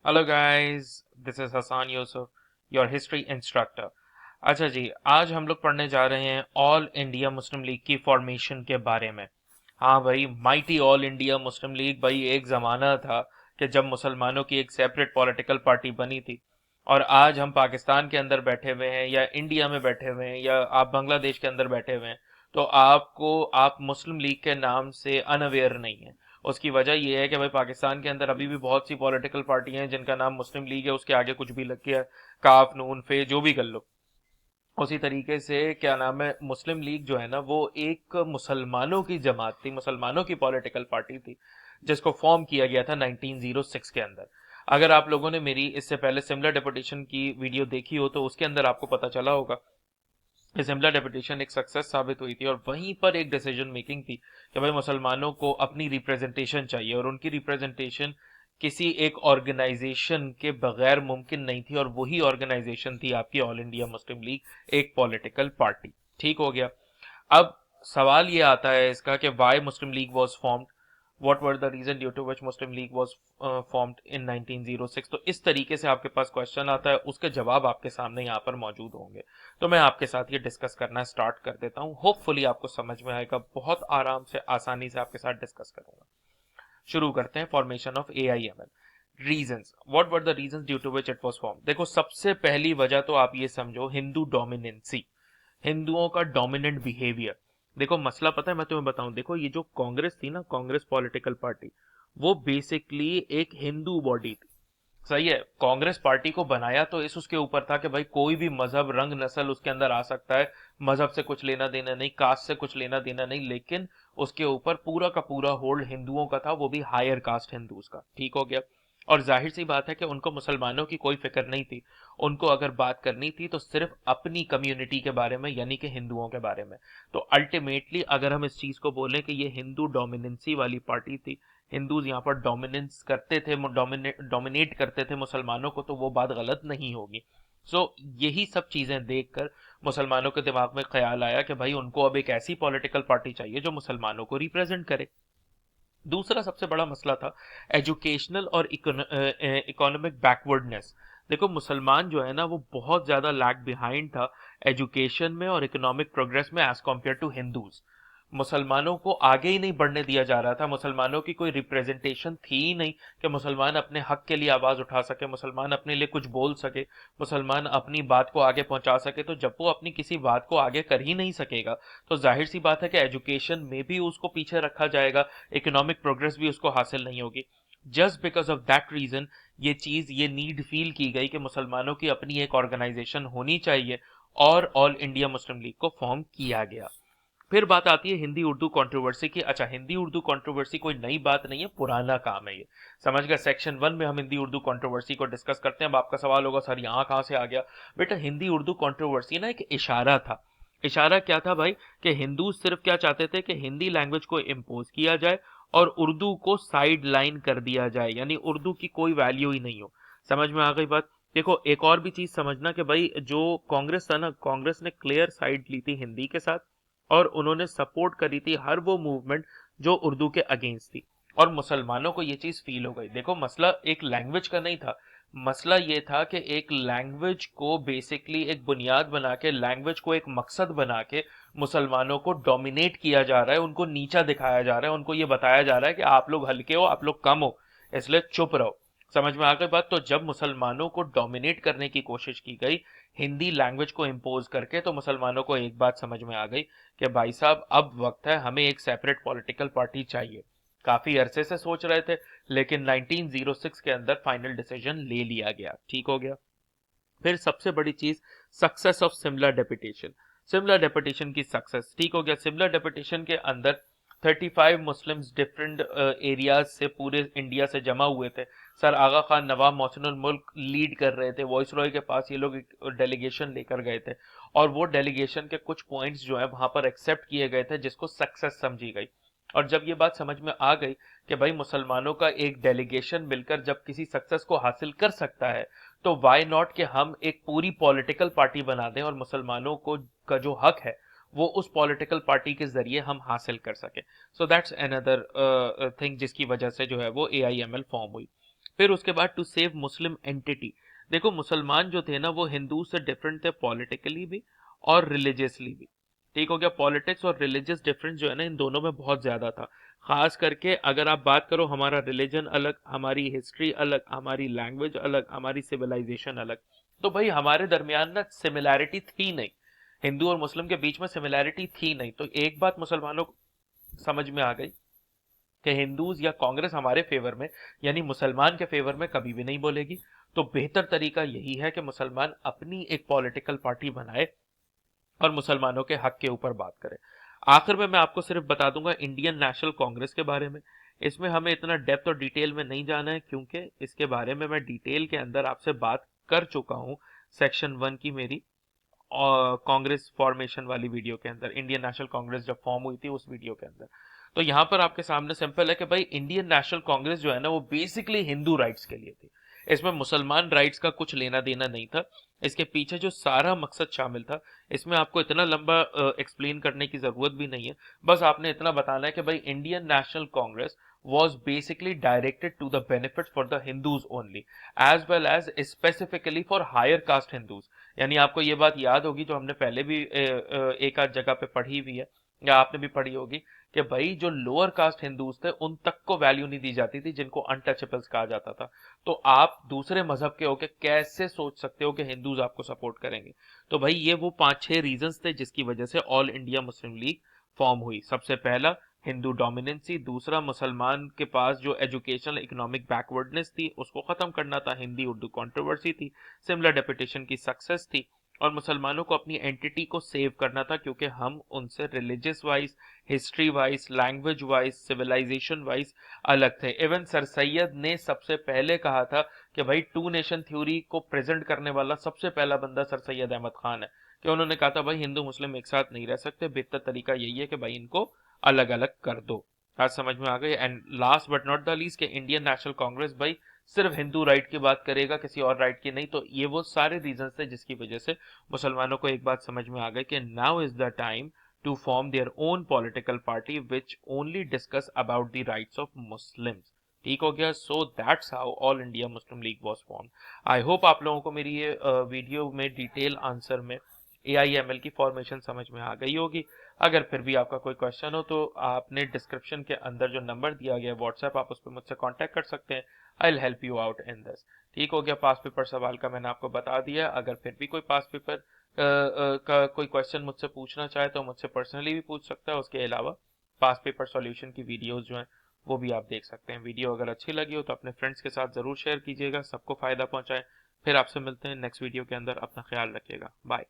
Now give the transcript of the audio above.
Hello guys, this is Hasan Yusuf, your history instructor. अच्छा जी, आज हम लोग पढ़ने जा रहे हैं ऑल इंडिया मुस्लिम लीग की फॉर्मेशन के बारे में। हाँ भाई, mighty all India Muslim League भाई एक जमाना था कि जब मुसलमानों की एक सेपरेट पॉलिटिकल पार्टी बनी थी। और आज हम पाकिस्तान के अंदर बैठे हुए हैं या इंडिया में बैठे हुए हैं या आप बांग्लादेश के अंदर बैठे हुए हैं, तो आप मुस्लिम लीग के नाम से अनअवेयर नहीं है। उसकी वजह यह है कि भाई पाकिस्तान के अंदर अभी भी बहुत सी पॉलिटिकल पार्टियां हैं जिनका नाम मुस्लिम लीग है, उसके आगे कुछ भी लग गया, काफ नून फे जो भी कर लो। उसी तरीके से क्या नाम है, मुस्लिम लीग जो है ना वो एक मुसलमानों की जमात थी, मुसलमानों की पॉलिटिकल पार्टी थी, जिसको फॉर्म किया गया था 1906 के अंदर। अगर आप लोगों ने मेरी इससे पहले सिमिलर डेपुटेशन की वीडियो देखी हो तो उसके अंदर आपको पता चला होगा कि सिमला डेपुटेशन एक सक्सेस साबित हुई थी और वहीं पर एक डिसीजन मेकिंग थी कि भाई मुसलमानों को अपनी रिप्रेजेंटेशन चाहिए और उनकी रिप्रेजेंटेशन किसी एक ऑर्गेनाइजेशन के बगैर मुमकिन नहीं थी, और वही ऑर्गेनाइजेशन थी आपकी ऑल इंडिया मुस्लिम लीग, एक पॉलिटिकल पार्टी। ठीक हो गया। अब सवाल ये आता है इसका कि why Muslim League was formed, what were the reason due to which Muslim League was formed in 1906। तो इस तरीके से आपके पास क्वेश्चन आता है, उसके जवाब आपके सामने यहाँ पर मौजूद होंगे। तो मैं आपके साथ ये डिस्कस करना स्टार्ट कर देता हूँ, होपफुली आपको समझ में आएगा, बहुत आराम से आसानी से आपके साथ डिस्कस करूंगा। शुरू करते हैं formation of AIML. Reasons, what were the reasons due to which it was form. देखो, सबसे पहली वजह तो आप ये समझो, हिंदू डोमिनेंसी, हिंदुओं का डोमिनेंट बिहेवियर। देखो मसला पता है, मैं तुम्हें बताऊं, देखो ये जो कांग्रेस थी ना, कांग्रेस पॉलिटिकल पार्टी, वो बेसिकली एक हिंदू बॉडी थी। सही है, कांग्रेस पार्टी को बनाया तो इस उसके ऊपर था कि भाई कोई भी मजहब रंग नस्ल उसके अंदर आ सकता है, मजहब से कुछ लेना देना नहीं, कास्ट से कुछ लेना देना नहीं, लेकिन उसके ऊपर पूरा का पूरा होल्ड हिंदुओं का था, वो भी हायर कास्ट हिंदूज का। ठीक हो गया। और जाहिर सी बात है कि उनको मुसलमानों की कोई फिक्र नहीं थी। उनको अगर बात करनी थी तो सिर्फ अपनी कम्युनिटी के बारे में, यानी कि हिंदुओं के बारे में। तो अल्टीमेटली अगर हम इस चीज को बोलें कि ये हिंदू डोमिनेंसी वाली पार्टी थी, हिंदूज यहाँ पर डोमिनेंस करते थे, डोमिनेट करते थे मुसलमानों को, तो वो बात गलत नहीं होगी। यही सब चीजें देखकर मुसलमानों के दिमाग में ख्याल आया कि भाई उनको अब एक ऐसी पॉलिटिकल पार्टी चाहिए जो मुसलमानों को रिप्रेजेंट करे। दूसरा सबसे बड़ा मसला था एजुकेशनल और इकोनॉमिक बैकवर्डनेस। देखो मुसलमान जो है ना वो बहुत ज्यादा लैग बिहाइंड था एजुकेशन में और इकोनॉमिक प्रोग्रेस में एज कम्पेयर टू हिंदूज। मुसलमानों को आगे ही नहीं बढ़ने दिया जा रहा था, मुसलमानों की कोई रिप्रेजेंटेशन थी ही नहीं कि मुसलमान अपने हक के लिए आवाज उठा सके, मुसलमान अपने लिए कुछ बोल सके, मुसलमान अपनी बात को आगे पहुंचा सके। तो जब वो अपनी किसी बात को आगे कर ही नहीं सकेगा, तो जाहिर सी बात है कि एजुकेशन में भी उसको पीछे रखा जाएगा, इकोनॉमिक प्रोग्रेस भी उसको हासिल नहीं होगी। Just because of that reason ये नीड फील की गई कि मुसलमानों की अपनी एक ऑर्गेनाइजेशन होनी चाहिए, और ऑल इंडिया मुस्लिम लीग को फॉर्म किया गया। फिर बात आती है हिंदी उर्दू कंट्रोवर्सी की। अच्छा, हिंदी उर्दू कंट्रोवर्सी कोई नई बात नहीं है, पुराना काम है ये। समझ गए, सेक्शन 1 में हम हिंदी उर्दू कंट्रोवर्सी को डिस्कस करते हैं। अब आपका सवाल होगा सर यहाँ कहाँ से आ गया। बेटा, हिंदी उर्दू कंट्रोवर्सी ना एक इशारा था। इशारा क्या था भाई, कि हिंदू सिर्फ क्या चाहते थे कि हिंदी लैंग्वेज को इम्पोज किया जाए और उर्दू को साइड लाइन कर दिया जाए, यानी उर्दू की कोई वैल्यू ही नहीं हो। समझ में आ गई बात। देखो एक और भी चीज समझना कि भाई जो कांग्रेस था ना, कांग्रेस ने क्लियर साइड ली थी हिंदी के साथ, और उन्होंने सपोर्ट करी थी हर वो मूवमेंट जो उर्दू के अगेंस्ट थी। और मुसलमानों को ये चीज फील हो गई। देखो मसला एक लैंग्वेज का नहीं था, मसला ये था कि एक लैंग्वेज को बेसिकली एक बुनियाद बना के, लैंग्वेज को एक मकसद बना के मुसलमानों को डोमिनेट किया जा रहा है, उनको नीचा दिखाया जा रहा है, उनको ये बताया जा रहा है कि आप लोग हल्के हो, आप लोग कम हो, इसलिए चुप रहो। समझ में आ गई बात। तो जब मुसलमानों को डोमिनेट करने की कोशिश की गई हिंदी लैंग्वेज को इम्पोज करके, तो मुसलमानों को एक बात समझ में आ गई कि भाई साहब अब वक्त है, हमें एक सेपरेट पॉलिटिकल पार्टी चाहिए। काफी अरसे से सोच रहे थे, लेकिन 1906 के अंदर फाइनल डिसीजन ले लिया गया। ठीक हो गया। फिर सबसे बड़ी चीज, success of Simla deputation. Simla deputation की सक्सेस, ठीक हो गया। सिमला डेपुटेशन के अंदर 35 मुस्लिम्स डिफरेंट एरियाज से पूरे इंडिया से जमा हुए थे। सर आगा खान नवाब मोहसिनुल मुल्क लीड कर रहे थे, वॉइस रॉय के पास ये लोग एक डेलीगेशन लेकर गए थे, और वो डेलीगेशन के कुछ पॉइंट्स जो है वहां पर एक्सेप्ट किए गए थे, जिसको सक्सेस समझी गई। और जब ये बात समझ में आ गई कि भाई मुसलमानों का एक डेलीगेशन मिलकर जब किसी सक्सेस को हासिल कर सकता है, तो वाई नॉट कि हम एक पूरी पॉलिटिकल पार्टी बना दें और मुसलमानों को का जो हक है वो उस पॉलिटिकल पार्टी के जरिए हम हासिल कर सके। सो दैट्स अनदर थिंग जिसकी वजह से जो है वो एआईएमएल फॉर्म हुई। फिर उसके बाद टू सेव मुस्लिम एंटिटी। देखो मुसलमान जो थे ना वो हिंदू से डिफरेंट थे पॉलिटिकली भी और रिलीजियसली भी। ठीक हो गया, पॉलिटिक्स और रिलीजियस डिफरेंस जो है ना इन दोनों में बहुत ज्यादा था। खास करके अगर आप बात करो, हमारा रिलीजन अलग, हमारी हिस्ट्री अलग, हमारी लैंग्वेज अलग, हमारी सिविलाइजेशन अलग, तो भाई हमारे दरमियान ना सिमिलैरिटी थी नहीं, हिंदू और मुस्लिम के बीच में सिमिलैरिटी थी नहीं। तो एक बात मुसलमानों को समझ में आ गई कि हिंदूज या कांग्रेस हमारे फेवर में यानी मुसलमान के फेवर में कभी भी नहीं बोलेगी। तो बेहतर तरीका यही है कि मुसलमान अपनी एक पॉलिटिकल पार्टी बनाए और मुसलमानों के हक के ऊपर बात करें। आखिर में मैं आपको सिर्फ बता दूंगा इंडियन नेशनल कांग्रेस के बारे में। इसमें हमें इतना डेप्थ और डिटेल में नहीं जाना है क्योंकि इसके बारे में मैं डिटेल के अंदर आपसे बात कर चुका हूं सेक्शन 1 की मेरी और कांग्रेस फॉर्मेशन वाली वीडियो के अंदर, इंडियन नेशनल कांग्रेस जब फॉर्म हुई थी उस वीडियो के अंदर। तो यहां पर आपके सामने सिंपल है कि भाई इंडियन नेशनल कांग्रेस जो है ना वो बेसिकली हिंदू राइट्स के लिए थी, इसमें मुसलमान राइट्स का कुछ लेना देना नहीं था। इसके पीछे जो सारा मकसद शामिल था, इसमें आपको इतना लंबा एक्सप्लेन करने की जरूरत भी नहीं है। बस आपने इतना बताना है कि भाई Indian national Congress was basically directed to the benefits for the Hindus only, as well as specifically for higher caste Hindus। यानी आपको ये बात याद होगी जो हमने पहले भी एक आध जगह पे पढ़ी हुई है या आपने भी पढ़ी होगी कि भाई जो लोअर कास्ट हिंदूज थे उन तक को वैल्यू नहीं दी जाती थी जिनको अनटचेबल्स कहा जाता था। तो आप दूसरे मजहब के होके कैसे सोच सकते हो कि हिंदूज आपको सपोर्ट करेंगे? तो भाई ये वो 5-6 रीजंस थे जिसकी वजह से all India Muslim league form हुई। सबसे पहला हिंदू डोमिनेंसी, दूसरा मुसलमान के पास जो एजुकेशनल इकोनॉमिक बैकवर्डनेस थी उसको खत्म करना था, हिंदी उर्दू कंट्रोवर्सी थी, सिमिलर डेपुटेशन की सक्सेस थी, और मुसलमानों को अपनी एंटिटी को सेव करना था क्योंकि हम उनसे religious wise, history wise, language wise, civilisation wise अलग थे। इवन सर सैयद ने सबसे पहले कहा था कि भाई टू नेशन थ्योरी को प्रेजेंट करने वाला सबसे पहला बंदा सर सैयद अहमद खान है, कि उन्होंने कहा था भाई हिंदू मुस्लिम एक साथ नहीं रह सकते, बेहतर तरीका यही है कि भाई इनको अलग अलग कर दो। आज समझ में आ गई। And last but not the least के इंडियन नेशनल कांग्रेस भाई सिर्फ हिंदू राइट की बात करेगा, किसी और राइट की नहीं। तो ये वो सारे रीजन थे जिसकी वजह से मुसलमानों को एक बात समझ में आ गई कि now is the time to form their own political party which only discuss about the rights of Muslims. ठीक हो गया। So that's how all India Muslim League was form. I hope आप लोगों को मेरी ये वीडियो में डिटेल आंसर में AIML की फॉर्मेशन समझ में आ गई होगी। अगर फिर भी आपका कोई क्वेश्चन हो तो आपने डिस्क्रिप्शन के अंदर जो नंबर दिया गया व्हाट्सएप, आप उस पर मुझसे कांटेक्ट कर सकते हैं। I will help you out in this. ठीक हो गया। पास पेपर सवाल का मैंने आपको बता दिया। अगर फिर भी कोई पास पेपर का कोई क्वेश्चन मुझसे पूछना चाहे तो मुझसे पर्सनली भी पूछ सकता है। उसके अलावा पास पेपर सॉल्यूशन की वीडियोज जो हैं वो भी आप देख सकते हैं। वीडियो अगर अच्छी लगी हो तो अपने फ्रेंड्स के साथ जरूर शेयर कीजिएगा, सबको फायदा पहुंचाएं। फिर आपसे मिलते हैं नेक्स्ट वीडियो के अंदर। अपना ख्याल रखिएगा। बाय।